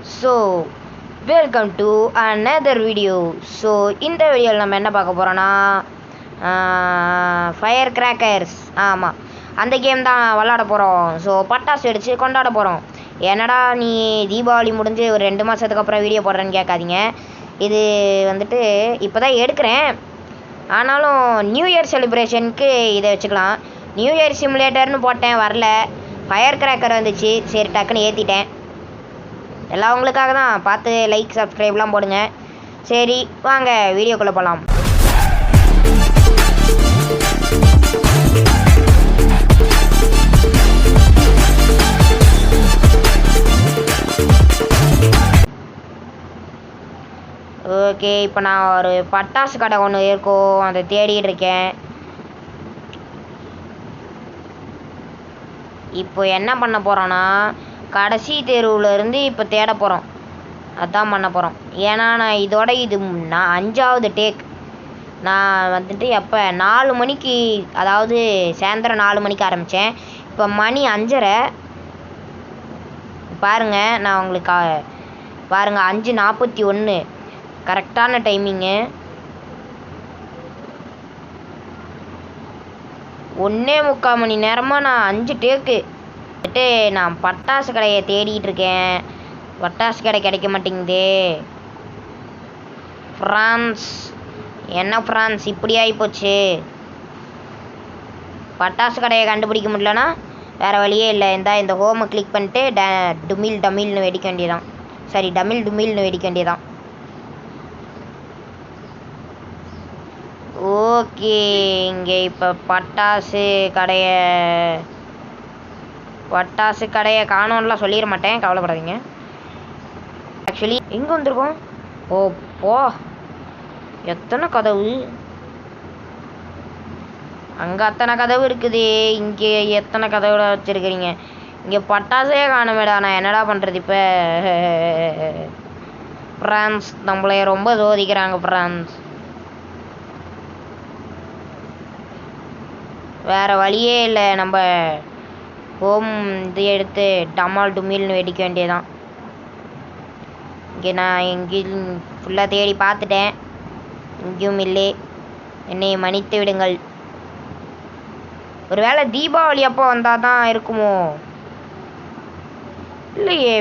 So welcome to another video. So இந்த வீடியோவில் நம்ம என்ன பார்க்க போகிறோன்னா ஃபயர் கிராக்கர்ஸ். ஆமாம், அந்த கேம் தான் விளாட போகிறோம். ஸோ பட்டாசு வெடித்து கொண்டாட போகிறோம். என்னடா நீ தீபாவளி முடிஞ்சு ஒரு 2 மாதத்துக்கு அப்புறம் வீடியோ போடுறேன்னு கேட்காதீங்க. இது வந்துட்டு இப்போ தான் எடுக்கிறேன். ஆனாலும் நியூ இயர் செலிப்ரேஷனுக்கு இதை வச்சுக்கலாம். நியூ இயர் சிமுலேட்டர்னு போட்டேன், வரல. ஃபயர் கிராக்கர் வந்துச்சு, சரி டக்குன்னு ஏற்றிட்டேன். எல்லாம் உங்களுக்காக தான். பார்த்து லைக் சப்ஸ்கிரைப்லாம் போடுங்க. சரி வாங்க வீடியோக்குள்ளே போகலாம். ஓகே, இப்போ நான் ஒரு பட்டாசு கடை ஒன்று இருக்கும், அதை தேடிட்டு இருக்கேன். இப்போ என்ன பண்ண போகிறோன்னா, கடைசி தெருவுலேருந்து இப்போ தேட போகிறோம். அதான் பண்ண போகிறோம். ஏன்னா நான் இது நான் 5வது டேக். நான் வந்துட்டு எப்போ 4 மணிக்கு, அதாவது சாயந்தரம் 4 மணிக்கு ஆரம்பித்தேன். இப்போ மணி 5:30. பாருங்கள், நான் உங்களுக்கு பாருங்கள் 5:41 கரெக்டான டைமிங்கு. 1.25 மணி நேரமாக நான் 5 டேக்கு வந்துட்டு நான் பட்டாசு கடையை தேடிட்டு இருக்கேன். பட்டாசு கடை கிடைக்க மாட்டேங்குது. ஃப்ரான்ஸ், என்ன ஃப்ரான்ஸ் இப்படி ஆகிப்போச்சு? பட்டாசு கடையை கண்டுபிடிக்க முடியலன்னா வேறு வழியே இல்லை. இந்த ஹோமை கிளிக் பண்ணிட்டு டுமில் டமில்னு வெடிக்க வேண்டியதான். சரி, டமில் டுமில்னு வெடிக்க வேண்டியதான். ஓகே, இங்கே இப்போ பட்டாசு கடையை காணோம்லாம் சொல்லிட மாட்டேன், கவலைப்படாதீங்க. ஆக்சுவலி எங்கே வந்திருக்கோம்? ஓ போ, எத்தனை கதவு! அங்கே அத்தனை கதவு இருக்குது, இங்கே எத்தனை கதவுட வச்சுருக்கிறீங்க? இங்கே பட்டாசே காணுமேடா, நான் என்னடா பண்ணுறது இப்போ? ஃப்ரான்ஸ் நம்மளைய ரொம்ப சோதிக்கிறாங்க. ஃப்ரான்ஸ் வேறு வழியே இல்லை. நம்ம ஹோம் இது எடுத்து டமால் டுமில்னு வெடிக்க வேண்டியதான். இங்கே நான் எங்கேயும் ஃபுல்லாக தேடி பார்த்துட்டேன், எங்கேயும் இல்லை. என்னை மன்னித்து விடுங்கள். ஒரு வேளை தீபாவளி அப்போ வந்தால் தான் இருக்குமோ? இல்லையே,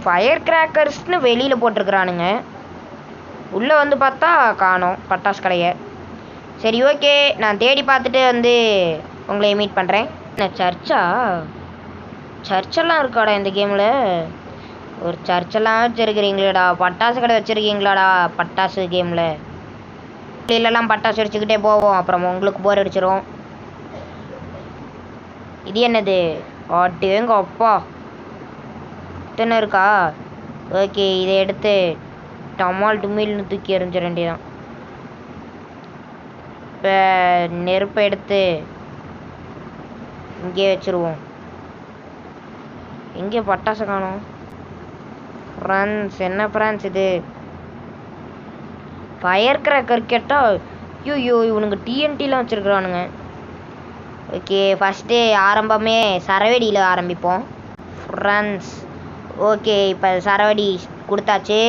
ஃபயர் கிராக்கர்ஸ்னு வெளியில் போட்டிருக்கிறானுங்க. உள்ளே வந்து பார்த்தா காணோம் பட்டாசு கடையை. சரி ஓகே, நான் தேடி பார்த்துட்டு வந்து உங்களை மீட் பண்ணுறேன். என்ன சர்ச்செல்லாம் இருக்காடா இந்த கேமில்? ஒரு சர்ச்செல்லாம் வச்சுருக்கிறீங்களாடா? பட்டாசு கடை வச்சுருக்கீங்களாடா பட்டாசு கேமில்? இல்லைலாம் பட்டாசு அடிச்சுக்கிட்டே போவோம், அப்புறம் உங்களுக்கு போர் அடிச்சிடும். இது என்னது? எங்க அப்பா இத்தனை இருக்கா? ஓகே, இதை எடுத்து டமால் டுமில்னு தூக்கி எறிஞ்சிட வேண்டியதான். இப்போ நெருப்பை எடுத்து இங்கே வச்சுருவோம். எங்கே பட்டாசு காணோம்? ஃப்ரான்ஸ், என்ன ஃப்ரான்ஸ் இது? ஃபயர் கிராக்கர் கேட்டால் ஐயோ இவனுங்க டிஎன்டிலாம் வச்சுருக்குறானுங்க. ஓகே, ஃபஸ்ட்டு ஆரம்பமே சரவெடியில் ஆரம்பிப்போம். ஃப்ரான்ஸ். ஓகே, இப்போ சரவெடி கொடுத்தாச்சு.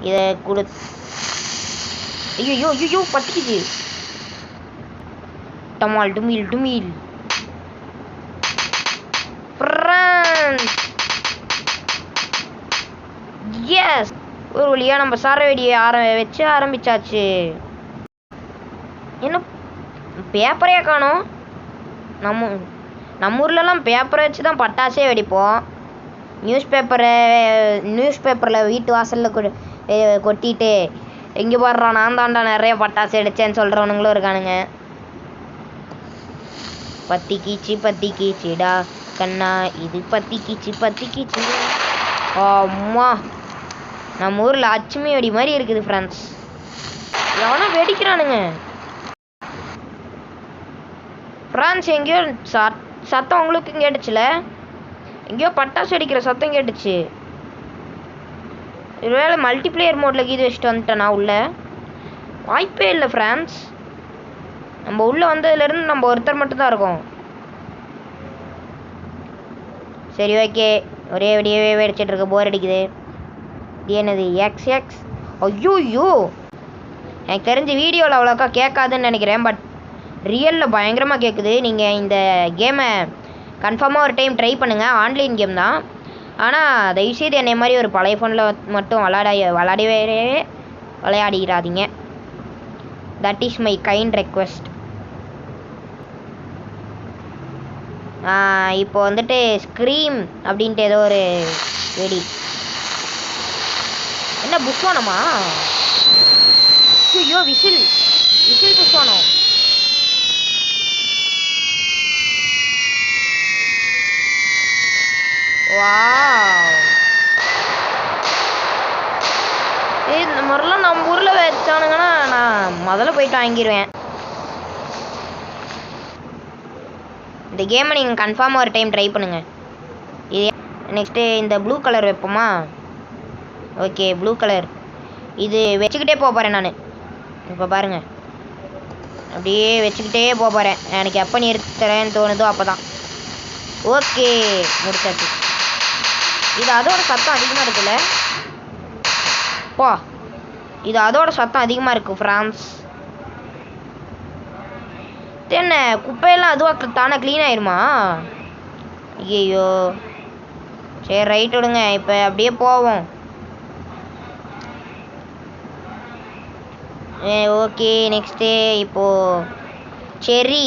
இதை ஐயோ பட்டிக்குது. டமால் டுமில் டுமில். ஃப்ரான்ஸ், எஸ், ஒரு வழியாக நம்ம சரவெடியை வச்சு ஆரம்பிச்சாச்சு. என்ன பேப்பரையே காணோம்? நம்ம ஊர்லலாம் பேப்பரை வச்சு தான் பட்டாசே வெடிப்போம். நியூஸ் பேப்பரில் வீட்டு வாசலில் கொட்டிட்டு எங்கே போடுறான், நான் தாண்டா நிறைய பட்டாசு அடித்தேன்னு சொல்கிறவனுங்களும் இருக்கானுங்க. பத்தி கீச்சிடா கண்ணா, இது பத்தி கீச்சு. அம்மா, நம்ம ஊரில் அச்சுமி வெடி மாதிரி இருக்குது ஃப்ரெண்ட்ஸ். எவனா வெடிக்கிறானுங்க? ஃப்ரான்ஸ், எங்கேயோ சத்தம் உங்களுக்கு கேட்டுச்சுல? எங்கேயோ பட்டாசு வெடிக்கிற சத்தம் கேட்டுச்சு. ஒருவேளை மல்டிப்ளேயர் மோடில் கீது வச்சுட்டு வந்துட்டேன் நான் உள்ள. வாய்ப்பே இல்லை ஃப்ரான்ஸ். நம்ம உள்ளே வந்ததுலேருந்து நம்ம ஒருத்தர் மட்டும்தான் இருக்கோம். சரி ஓகே, ஒரே வெடியவே வெடிச்சிட்டு இருக்கு, போர் அடிக்குது. இது என்னது எக்ஸ்? ஐயோ, எனக்கு தெரிஞ்ச வீடியோவில் அவ்வளோக்கா கேட்காதுன்னு நினைக்கிறேன். பட் ரியலில் பயங்கரமாக கேட்குது. நீங்கள் இந்த கேமை கன்ஃபார்மாக ஒரு டைம் ட்ரை பண்ணுங்கள். ஆன்லைன் கேம் தான். ஆனால் தயவுசெய்து என்னை மாதிரி ஒரு பழைய ஃபோனில் மட்டும் விளையாடிடாதீங்க. That is my kind request. இப்போ வந்துட்டு ஸ்க்ரீம் அப்படின்ட்டு ஏதோ ஒரு வெடி. என்ன புஷ்வானமா? ஐயோ, விசில் புஷ்வானம். வாவ், இந்த மாதிரிலாம் நம்ம ஊரில் வச்சானுங்கன்னா நான் முதல்ல போயிட்டு வாங்கிடுவேன். இந்த கேமை நீங்கள் கன்ஃபார்மாக ஒரு டைம் ட்ரை பண்ணுங்கள். இது நெக்ஸ்ட்டு இந்த ப்ளூ கலர் வைப்போமா? ஓகே, ப்ளூ கலர் இது வச்சுக்கிட்டே போகிறேன் நான். இப்போ பாருங்கள், அப்படியே வச்சுக்கிட்டே போகிறேன். எனக்கு எப்போ நிறுத்துறேன்னு தோணுதோ அப்போ தான். ஓகே, முடிச்சாச்சு. இது அதோட சத்தம் அதிகமாக இருக்குல்ல? இது அதோட சத்தம் அதிகமாக இருக்குது ஃப்ரான்ஸ். என்ன குப்பையெல்லாம் அதுவாக தானே க்ளீன் ஆயிருமா? ஐயோ, சரி ரைட் விடுங்க. இப்போ அப்படியே போவோம். ஓகே, நெக்ஸ்ட்டு இப்போது செரி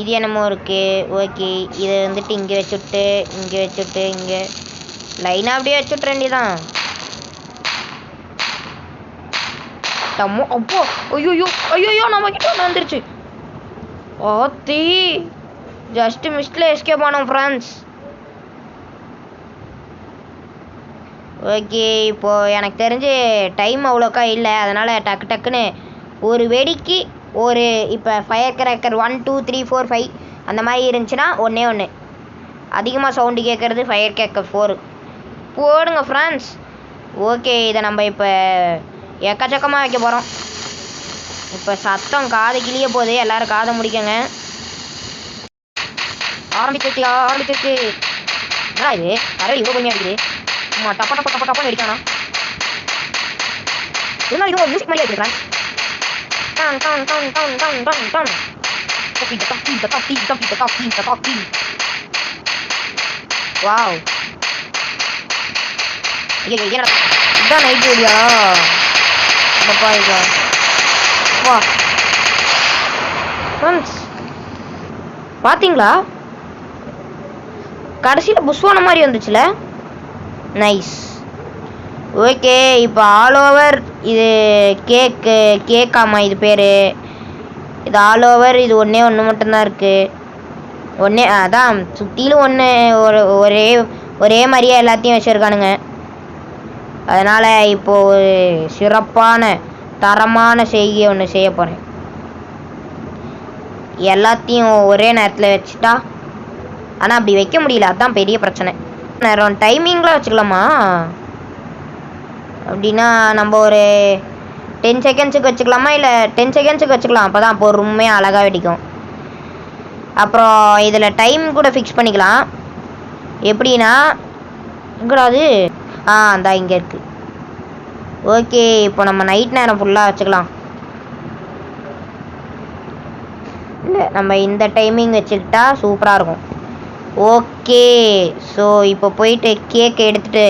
இது என்னமோ இருக்குது. ஓகே, இதை வந்துட்டு இங்கே வச்சுட்டு இங்கே லைனாக அப்படியே வச்சுட்ற வேண்டியதான். அப்போ ஐயோ நம்ம கிட்ட ஒன்று வந்துருச்சு. ஓத்தி, ஜஸ்ட் மிஸ்ல எஸ்கேப் ஆனோம் ஃப்ரெண்ட்ஸ். ஓகே, இப்போது எனக்கு தெரிஞ்சு டைம் அவ்வளோக்கா இல்லை. அதனால் டக்குன்னு ஒரு வெடிக்கு ஒரு இப்போ ஃபயர் கிராக்கர் 1 2 3 4 5 அந்த மாதிரி இருந்துச்சுன்னா ஒன்று அதிகமாக சவுண்டு கேட்குறது ஃபயர் கிராக்கர் 4 போடுங்க ஃப்ரெண்ட்ஸ். ஓகே, இதை நம்ம இப்போ எக்கச்சக்கமாக வைக்க போகிறோம். இப்போ சத்தம் காது கிளிய போகுது. எல்லோரும் காதை முடிக்கங்க. ஆரம்பிச்சிருச்சு. என்னடா இது கரடி இவ்வளோ கம்மியாக இருக்குது. டப்பா அடிக்கானா? இருந்தாலும் இது ஒரு மியூசிக் மாதிரியே இருக்குது. வாவ், இதுதான் நைட் வீடியா? வா ஃப்ரெண்ட்ஸ், பார்த்தீங்களா கடைசியில் புஷ்வான மாதிரி வந்துச்சுல? நைஸ். ஓகே, இப்போ ஆல் ஓவர் இது கேக்காமா இது பேர். இது ஆல் ஓவர் இது ஒன்று மட்டும்தான் இருக்குது. அதான் சுற்றிலும் ஒரே மாதிரியே எல்லாத்தையும் வச்சுருக்கானுங்க. அதனால் இப்போது ஒரு சிறப்பான தரமான செய்கை ஒன்று செய்ய போகிறேன். எல்லாத்தையும் ஒரே நேரத்தில் வச்சுட்டா, ஆனால் அப்படி வைக்க முடியல, அதுதான் பெரிய பிரச்சனை. நேரம் டைமிங்லாம் வச்சுக்கலாமா? அப்படின்னா நம்ம ஒரு 10 செகண்ட்ஸுக்கு வச்சுக்கலாமா? இல்லை 10 செகண்ட்ஸுக்கு வச்சுக்கலாம். அப்போ தான் பொறுமையாக அழகாக வெடிக்கும். அப்புறம் இதில் டைம் கூட ஃபிக்ஸ் பண்ணிக்கலாம். எப்படின்னா எங்கடா அது? அந்த இங்கே இருக்குது. ஓகே, இப்போ நம்ம நைட் நேரம் ஃபுல்லாக வச்சுக்கலாம். இல்லை, நம்ம இந்த டைமிங் வச்சுக்கிட்டா சூப்பராக இருக்கும். ஓகே, ஸோ இப்போ போயிட்டு கேக்கை எடுத்துகிட்டு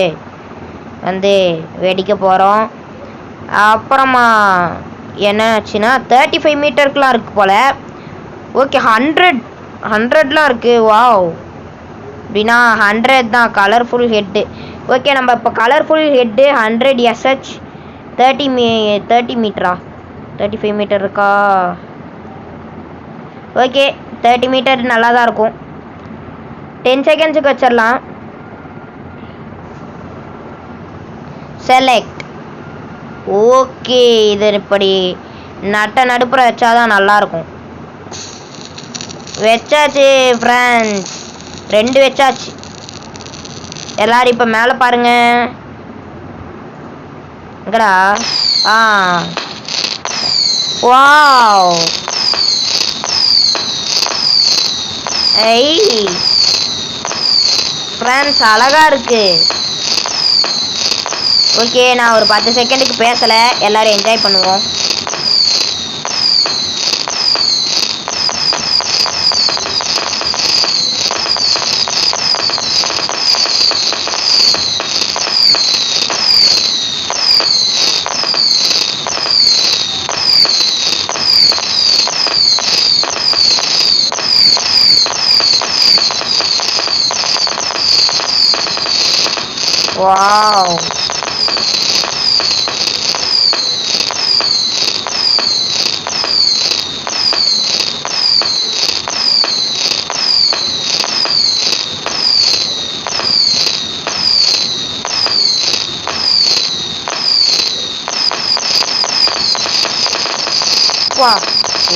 வந்து வெடிக்க போகிறோம். அப்புறமா என்ன ஆச்சுன்னா 35 மீட்டருக்குலாம் இருக்குது போல். ஓகே, 100லாம் இருக்குது. வாவ், அப்படின்னா 100 தான் கலர்ஃபுல் ஹெட்டு. ஓகே, நம்ம இப்போ கலர்ஃபுல் ஹெட்டு 100 SH 30 மீட்டரா? 35 மீட்டர் இருக்கா? ஓகே, 30 மீட்டர் நல்லா தான் இருக்கும். 10 செகண்ட்ஸுக்கு வச்சிடலாம். செலக்ட். ஓகே, இது இப்படி நடுப்புற வச்சாதான் நல்லாயிருக்கும். வச்சாச்சு ஃப்ரெண்ட்ஸ், 2 வச்சாச்சு. எல்லாரும் இப்போ மேலே பாருங்க. எங்கடா? வாவ், ஃப்ரெண்ட்ஸ் அழகா இருக்கு. ஓகே, நான் ஒரு 10 செகண்டுக்கு பேசல, எல்லாரும் என்ஜாய் பண்ணுவோம். வாவ், வா,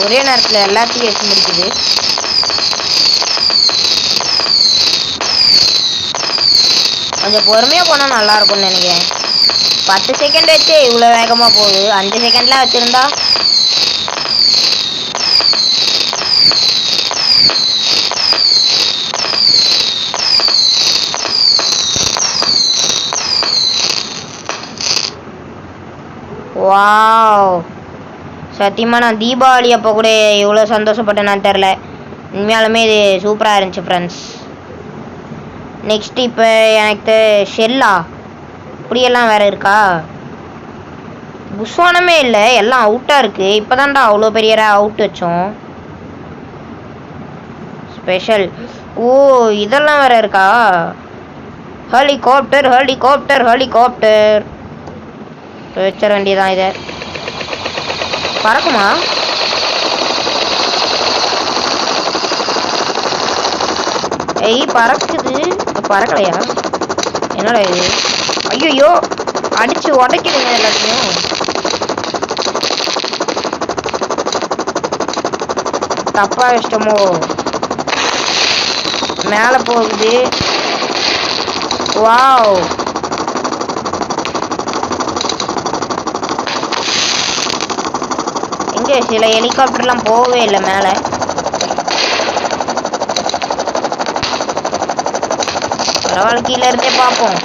ஒரே நேரத்தில் எல்லாத்தையும் எடுத்து முடிக்குது. கொஞ்சம் பொறுமையாக போனால் நல்லா இருக்கும்னு நினைக்கிறேன். 10 செகண்ட் வச்சு இவ்வளோ வேகமாக போகுது. 5 செகண்ட்லாம் வச்சுருந்தா வாவ். சத்தியமாக நான் தீபாவளி அப்போ கூட இவ்வளோ சந்தோஷப்பட்டேன்னு தெரில. உண்மையாலுமே இது சூப்பராக இருந்துச்சு ஃப்ரெண்ட்ஸ். நெக்ஸ்ட் இப்போ எனக்கு ஷெல்லா இப்படியெல்லாம் வேறு இருக்கா? புஷ்வானமே இல்லை, எல்லாம் அவுட்டாக இருக்குது. இப்போ தான்டா அவ்வளோ பெரிய அவுட் வச்சோம். ஸ்பெஷல். ஓ, இதெல்லாம் வேறு இருக்கா? ஹெலிகாப்டர் ஹெலிகாப்டர் ஹெலிகாப்டர் வச்சிட வேண்டியதான். இதை பறக்குமா? ஏய், பறக்குது. பறக்கலையா? என்னடா இது? ஐயோ, அடிச்சு உடைக்குதுங்க எல்லாத்தையும். தப்பா இஷ்டமோ? மேலே போகுது. வாவ், எங்க சில ஹெலிகாப்டர்லாம் போகவே இல்லை மேலே. பரவாயில்ல, கீழே இருந்தே பார்ப்போம்.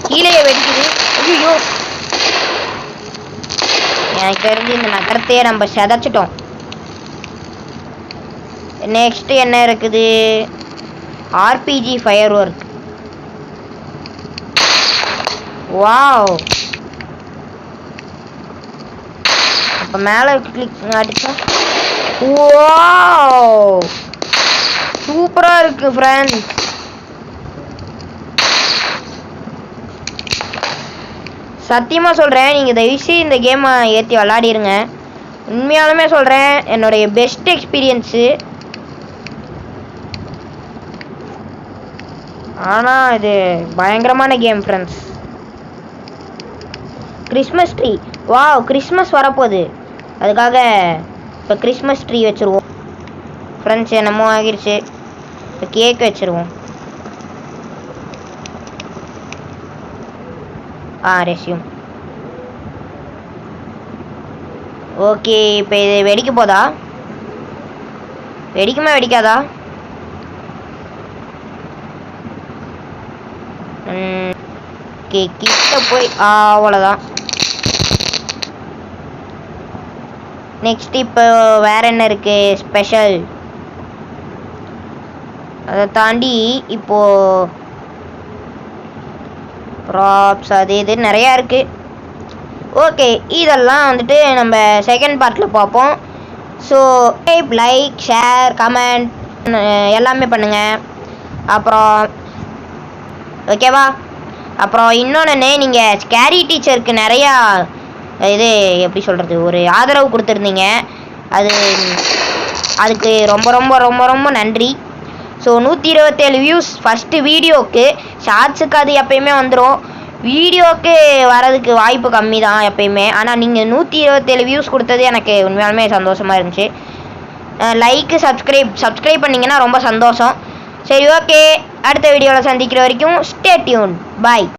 கீழே வெடிக்குது. ஐயோ, எனக்கு தெரிஞ்சு இந்த நகரத்தையே நம்ம செதைச்சிட்டோம். நெக்ஸ்ட் என்ன இருக்குது? RPG fire work. வாவ், அப்போ மேலே கிளிக் அடிச்சா வாவ், சூப்பராக இருக்கு ஃப்ரெண்ட்ஸ். சத்தியமாக சொல்கிறேன், நீங்கள் தயவுசெய்து இந்த கேமை ஏற்றி விளாடிடுங்க. உண்மையாலுமே சொல்கிறேன், என்னுடைய பெஸ்ட் எக்ஸ்பீரியன்ஸு. ஆனால் இது பயங்கரமான game friends. Christmas tree. Wow, Christmas வரப்போகுது, அதுக்காக இப்போ கிறிஸ்மஸ் ட்ரீ வச்சுருவோம் ஃப்ரெண்ட்ஸ். என்னமோ ஆகிடுச்சு. இப்போ கேக் வச்சுருவோம். ரெஸ்யூம். ஓகே, இப்போ இது வெடிக்க போதா? வெடிக்குமா வெடிக்காதா? ஓகே, கிட்ட போய் அவ்வளோதான். நெக்ஸ்ட் இப்போ வேற என்ன இருக்கு ஸ்பெஷல்? அதை தாண்டி இப்போ ப்ராப்ஸ் அது இது நிறையா இருக்கு. ஓகே, இதெல்லாம் வந்துட்டு நம்ம செகண்ட் பார்ட்டில் பார்ப்போம். ஸோ லைக், ஷேர், கமெண்ட் எல்லாமே பண்ணுங்கள். அப்புறம் ஓகேவா? அப்புறம் இன்னொன்று, நீங்கள் ஸ்கேரி டீச்சருக்கு நிறையா இது எப்படி சொல்கிறது, ஒரு ஆதரவு கொடுத்துருந்தீங்க. அதுக்கு ரொம்ப ரொம்ப ரொம்ப ரொம்ப நன்றி. ஸோ 127 வியூஸ் ஃபஸ்ட்டு வீடியோவுக்கு. ஷார்ட்ஸுக்கு அது எப்பயுமே வந்துடும், வீடியோவுக்கு வரதுக்கு வாய்ப்பு கம்மி தான் எப்பயுமே. ஆனால் நீங்கள் 127 வியூஸ் கொடுத்தது எனக்கு உண்மையாலுமே சந்தோஷமாக இருந்துச்சு. லைக்கு, சப்ஸ்கிரைப் பண்ணிங்கன்னா ரொம்ப சந்தோஷம். சரி, ஓகே, அடுத்த வீடியோவில் சந்திக்கிற வரைக்கும் ஸ்டே டியூன். பாய்.